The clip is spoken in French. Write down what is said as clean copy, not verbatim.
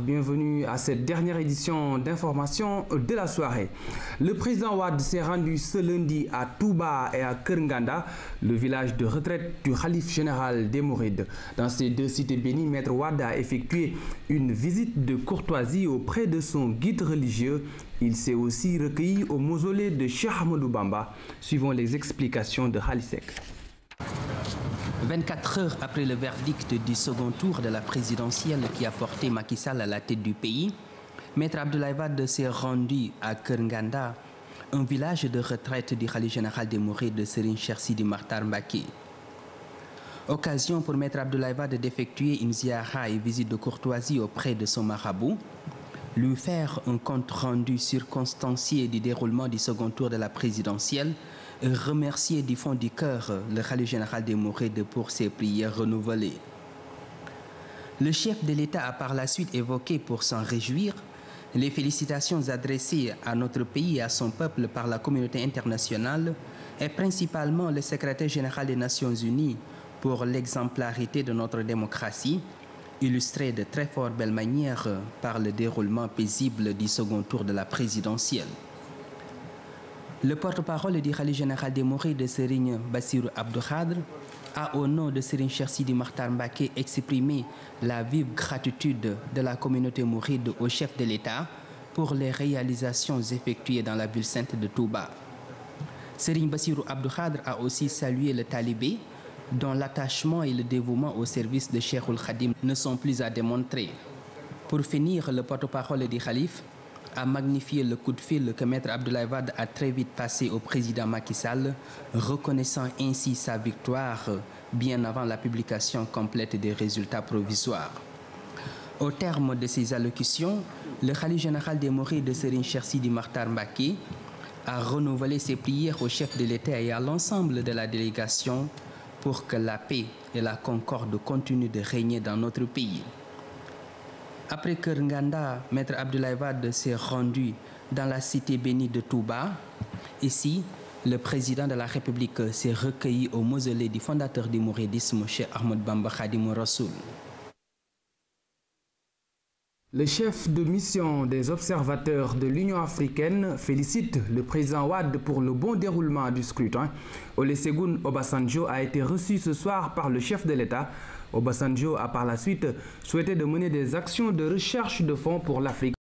Bienvenue à cette dernière édition d'information de la soirée. Le président Wade s'est rendu ce lundi à Touba et à Keur Nganda, le village de retraite du Khalife général des Mourides. Dans ces deux cités bénies, Maître Wade a effectué une visite de courtoisie auprès de son guide religieux. Il s'est aussi recueilli au mausolée de Cheikh Ahmadou Bamba, suivant les explications de Khalisek. 24 heures après le verdict du second tour de la présidentielle qui a porté Macky Sall à la tête du pays, Maître Abdoulaye Wade s'est rendu à Keur Nganda, un village de retraite du Khalife général des Mourides de Serigne Cheikh Sidi Makhtar Mbacké. Occasion pour Maître Abdoulaye Wade d'effectuer une ziara et visite de courtoisie auprès de son marabout, lui faire un compte rendu circonstancié du déroulement du second tour de la présidentielle et remercier du fond du cœur le Khalife général des Mourides pour ses prières renouvelées. Le chef de l'État a par la suite évoqué, pour s'en réjouir, les félicitations adressées à notre pays et à son peuple par la communauté internationale et principalement le secrétaire général des Nations Unies pour l'exemplarité de notre démocratie, illustrée de très fort belle manière par le déroulement paisible du second tour de la présidentielle. Le porte-parole du Khalife général des Mourides, Serigne Bassirou Abdou Khadre, a au nom de Serigne Cheikh Sidi Makhtar Mbacké exprimé la vive gratitude de la communauté mouride au chef de l'État pour les réalisations effectuées dans la ville sainte de Touba. Serigne Bassirou Abdou Khadre a aussi salué le talibé, dont l'attachement et le dévouement au service de Cheikhoul Khadim ne sont plus à démontrer. Pour finir, le porte-parole du Khalife a magnifié le coup de fil que Maître Abdoulaye Wade a très vite passé au président Macky Sall, reconnaissant ainsi sa victoire bien avant la publication complète des résultats provisoires. Au terme de ces allocutions, le Khalife général des Mourides de Serigne Cheikh Sidi Makhtar Mbacké a renouvelé ses prières au chef de l'État et à l'ensemble de la délégation pour que la paix et la concorde continuent de régner dans notre pays. Après Keur Nganda, Maître Abdoulaye Wade s'est rendu dans la cité bénie de Touba. Ici, le président de la République s'est recueilli au mausolée du fondateur du mouridisme, Cheikh Ahmadou Bamba Khadimou Rassoul. Le chef de mission des observateurs de l'Union africaine félicite le président Wade pour le bon déroulement du scrutin. Olusegun Obasanjo a été reçu ce soir par le chef de l'État. Obasanjo a par la suite souhaité de mener des actions de recherche de fonds pour l'Afrique.